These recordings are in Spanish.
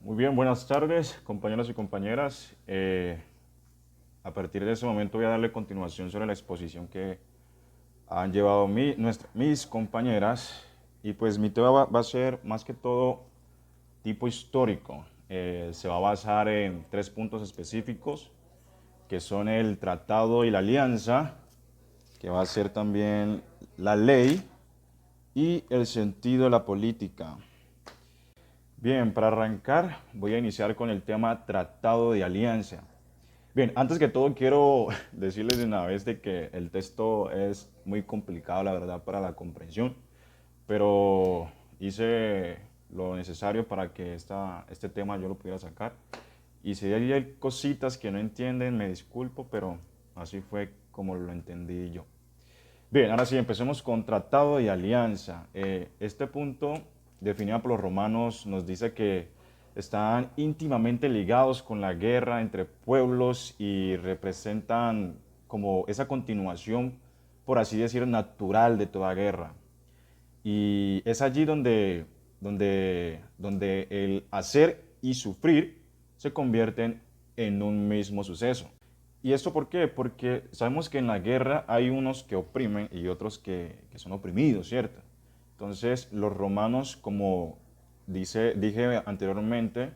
Muy bien, buenas tardes, compañeros y compañeras. A partir de ese momento voy a darle continuación sobre la exposición que han llevado mis compañeras. Y pues mi tema va a ser más que todo tipo histórico. Se va a basar en tres puntos específicos, que son el tratado y la alianza, que va a ser también la ley y el sentido de la política. Bien, para arrancar voy a iniciar con el tema tratado de alianza. Bien, antes que todo quiero decirles de una vez de que el texto es muy complicado, la verdad, para la comprensión, pero hice lo necesario para que este tema yo lo pudiera sacar. Y si hay cositas que no entienden, me disculpo, pero así fue como lo entendí yo. Bien, ahora sí, empecemos con tratado y alianza. Este punto, definido por los romanos, nos dice que están íntimamente ligados con la guerra entre pueblos y representan como esa continuación, por así decir, natural de toda guerra. Y es allí donde el hacer y sufrir se convierten en un mismo suceso. ¿Y esto por qué? Porque sabemos que en la guerra hay unos que oprimen y otros que son oprimidos, ¿cierto? Entonces los romanos, como dije anteriormente,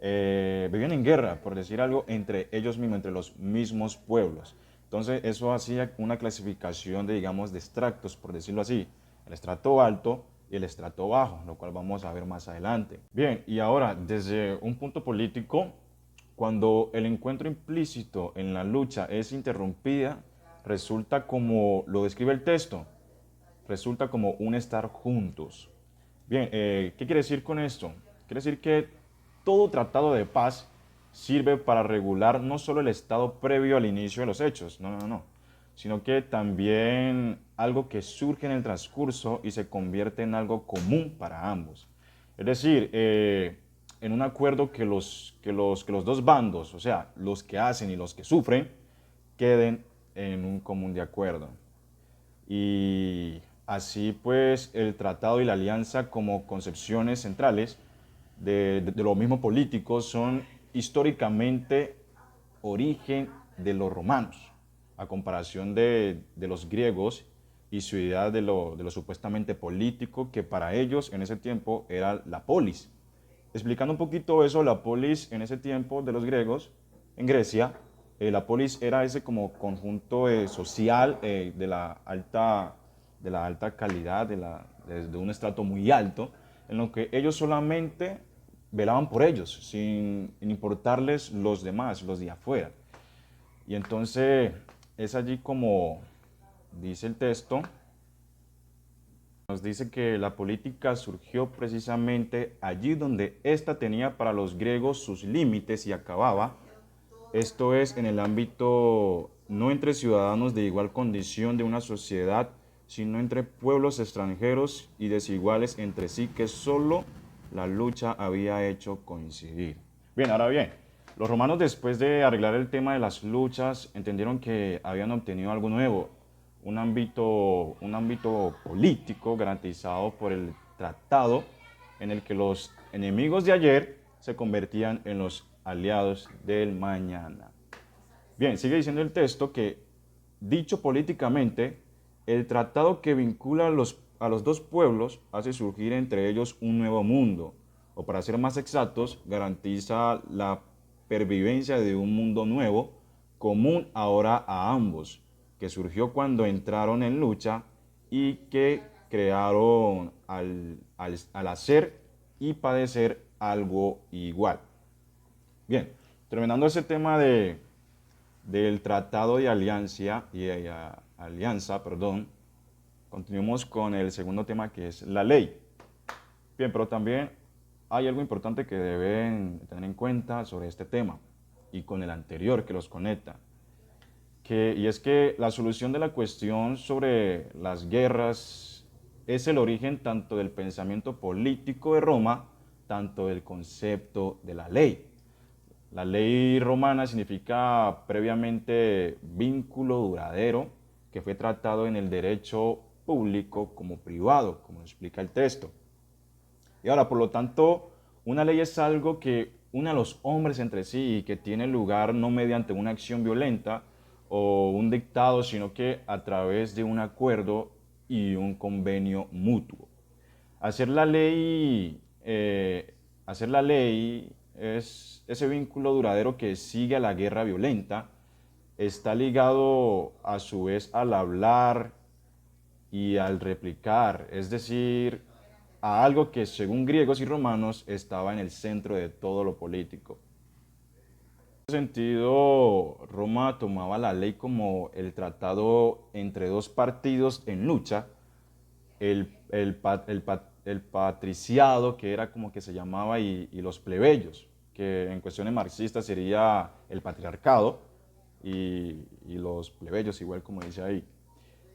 vivían en guerra, por decir algo, entre ellos mismos, entre los mismos pueblos. Entonces eso hacía una clasificación de, digamos, de estratos, por decirlo así, el estrato alto y el estrato bajo, lo cual vamos a ver más adelante. Bien, y ahora, desde un punto político, cuando el encuentro implícito en la lucha es interrumpida, resulta como lo describe el texto, resulta como un estar juntos. Bien, ¿qué quiere decir con esto? Quiere decir que todo tratado de paz sirve para regular no solo el estado previo al inicio de los hechos, no, sino que también algo que surge en el transcurso y se convierte en algo común para ambos. Es decir, en un acuerdo que los dos bandos, o sea, los que hacen y los que sufren, queden en un común de acuerdo. Y así pues el tratado y la alianza como concepciones centrales de lo mismo político son históricamente origen de los romanos, a comparación de los griegos y su idea de lo supuestamente político, que para ellos en ese tiempo era la polis. Explicando un poquito eso, la polis en ese tiempo de los griegos, en Grecia, la polis era ese como conjunto social de la alta calidad, de un estrato muy alto, en lo que ellos solamente velaban por ellos, sin importarles los demás, los de afuera. Y entonces es allí como dice el texto, nos dice que la política surgió precisamente allí donde ésta tenía para los griegos sus límites y acababa, esto es en el ámbito no entre ciudadanos de igual condición de una sociedad, sino entre pueblos extranjeros y desiguales entre sí que solo la lucha había hecho coincidir. Bien, ahora bien, los romanos después de arreglar el tema de las luchas entendieron que habían obtenido algo nuevo, un ámbito político garantizado por el tratado en el que los enemigos de ayer se convertían en los aliados del mañana. Bien, sigue diciendo el texto que, dicho políticamente, el tratado que vincula a los dos pueblos hace surgir entre ellos un nuevo mundo, o para ser más exactos, garantiza la pervivencia de un mundo nuevo, común ahora a ambos, que surgió cuando entraron en lucha y que crearon al hacer y padecer algo igual. Bien, terminando ese tema del tratado de alianza, perdón, continuamos con el segundo tema que es la ley. Bien, pero también hay algo importante que deben tener en cuenta sobre este tema y con el anterior que los conecta. Y es que la solución de la cuestión sobre las guerras es el origen tanto del pensamiento político de Roma, tanto del concepto de la ley. La ley romana significa previamente vínculo duradero que fue tratado en el derecho público como privado, como explica el texto. Y ahora, por lo tanto, Una ley es algo que une a los hombres entre sí y que tiene lugar no mediante una acción violenta o un dictado, sino que a través de un acuerdo y un convenio mutuo. Hacer la ley, hacer la ley es ese vínculo duradero que sigue a la guerra violenta. Está ligado a su vez al hablar y al replicar, es decir, a algo que según griegos y romanos estaba en el centro de todo lo político. En ese sentido, Roma tomaba la ley como el tratado entre dos partidos en lucha, el patriciado, que era como que se llamaba, y los plebeyos, que en cuestiones marxistas sería el patriarcado, y los plebeyos, igual como dice ahí.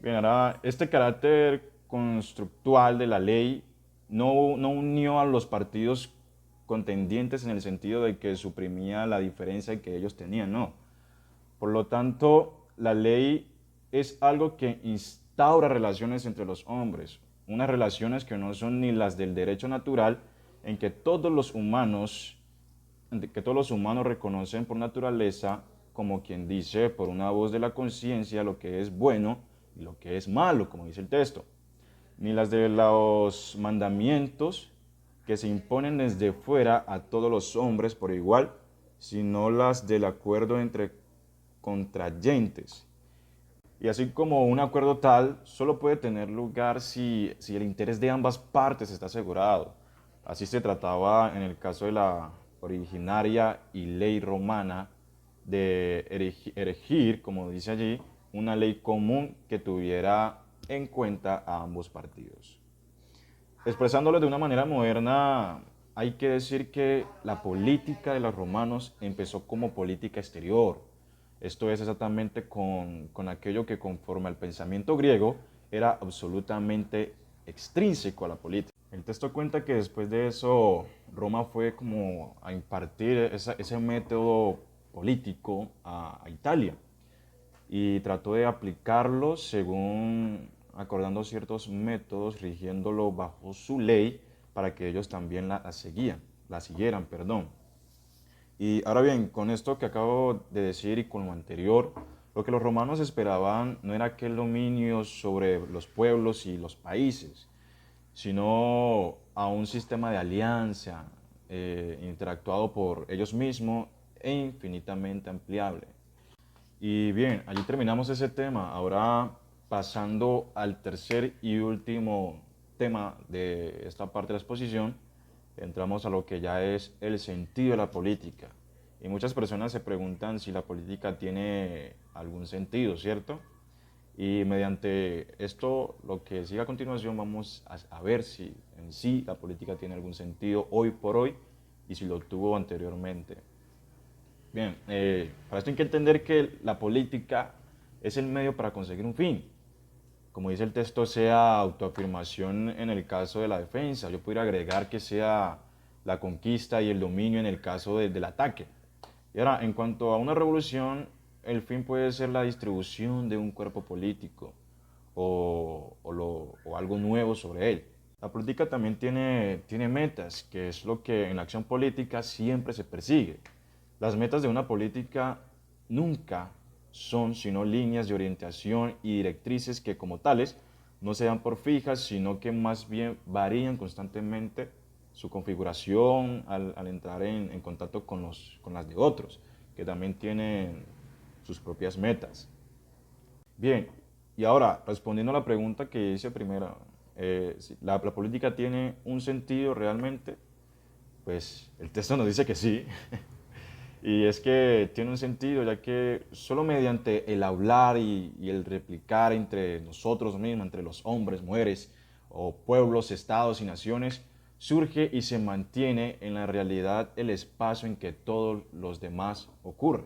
Bien, ahora, este carácter constructual de la ley no unió a los partidos contendientes en el sentido de que suprimía la diferencia que ellos tenían, no. Por lo tanto, la ley es algo que instaura relaciones entre los hombres, unas relaciones que no son ni las del derecho natural, en que todos los humanos reconocen por naturaleza, como quien dice, por una voz de la conciencia, lo que es bueno y lo que es malo, como dice el texto, ni las de los mandamientos que se imponen desde fuera a todos los hombres por igual, sino las del acuerdo entre contrayentes. Y así como un acuerdo tal solo puede tener lugar si el interés de ambas partes está asegurado. Así se trataba en el caso de la originaria y ley romana de erigir, como dice allí, una ley común que tuviera en cuenta a ambos partidos. Expresándolo de una manera moderna, hay que decir que la política de los romanos empezó como política exterior. Esto es exactamente con aquello que conforme al pensamiento griego era absolutamente extrínseco a la política. El texto cuenta que después de eso Roma fue como a impartir ese método político a Italia y trató de aplicarlo según acordando ciertos métodos, rigiéndolo bajo su ley para que ellos también la siguieran, perdón. Y ahora bien, con esto que acabo de decir y con lo anterior, lo que los romanos esperaban no era aquel dominio sobre los pueblos y los países, sino a un sistema de alianza interactuado por ellos mismos e infinitamente ampliable. Y bien, allí terminamos ese tema. Ahora pasando al tercer y último tema de esta parte de la exposición, entramos a lo que ya es el sentido de la política. Y muchas personas se preguntan si la política tiene algún sentido, ¿cierto? Y mediante esto, lo que sigue a continuación, vamos a ver si en sí la política tiene algún sentido hoy por hoy y si lo tuvo anteriormente. Bien, para esto hay que entender que la política es el medio para conseguir un fin. Como dice el texto, sea autoafirmación en el caso de la defensa. Yo podría agregar que sea la conquista y el dominio en el caso del ataque. Y ahora, en cuanto a una revolución, el fin puede ser la distribución de un cuerpo político o algo nuevo sobre él. La política también tiene metas, que es lo que en la acción política siempre se persigue. Las metas de una política nunca son sino líneas de orientación y directrices que como tales no se dan por fijas, sino que más bien varían constantemente su configuración al entrar en contacto con las de otros, que también tienen sus propias metas. Bien, y ahora, respondiendo a la pregunta que hice primero, si la política tiene un sentido realmente, pues el texto nos dice que sí. Y es que tiene un sentido, ya que solo mediante el hablar y el replicar entre nosotros mismos, entre los hombres, mujeres, o pueblos, estados y naciones, surge y se mantiene en la realidad el espacio en que todos los demás ocurren.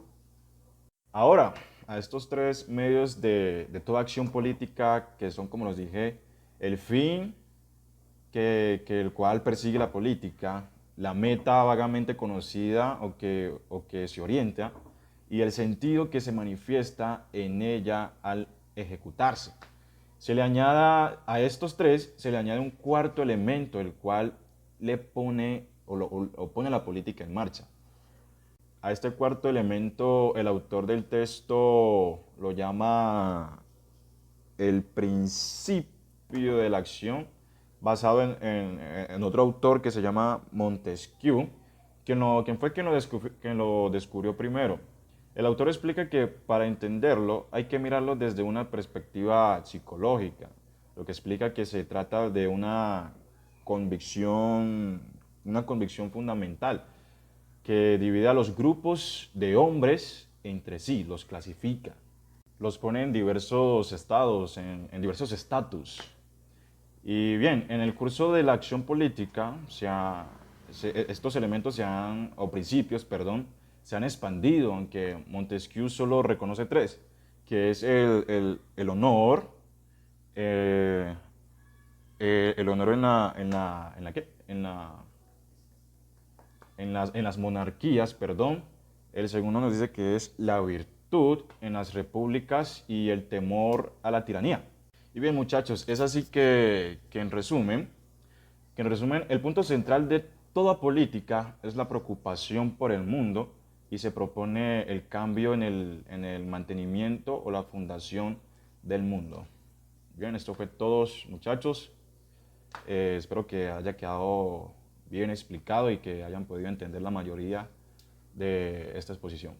Ahora, a estos tres medios de toda acción política, que son, como los dije, el fin que el cual persigue la política, la meta vagamente conocida o que se orienta, y el sentido que se manifiesta en ella al ejecutarse. A estos tres se le añade un cuarto elemento, el cual le pone o pone la política en marcha. A este cuarto elemento, el autor del texto lo llama el principio de la acción, basado en otro autor que se llama Montesquieu, quien lo descubrió primero. El autor explica que para entenderlo hay que mirarlo desde una perspectiva psicológica, lo que explica que se trata de una convicción fundamental que divide a los grupos de hombres entre sí, los clasifica, los pone en diversos estados, en diversos estatus. Y bien, en el curso de la acción política, estos elementos o principios, perdón, se han expandido, aunque Montesquieu solo reconoce tres, que es el honor, eh, el honor ¿qué? En las monarquías, perdón. El segundo nos dice que es la virtud en las repúblicas y el temor a la tiranía. Y bien, muchachos, es así que en resumen, el punto central de toda política es la preocupación por el mundo y se propone el cambio en el mantenimiento o la fundación del mundo. Bien, esto fue todo, muchachos. Espero que haya quedado bien explicado y que hayan podido entender la mayoría de esta exposición.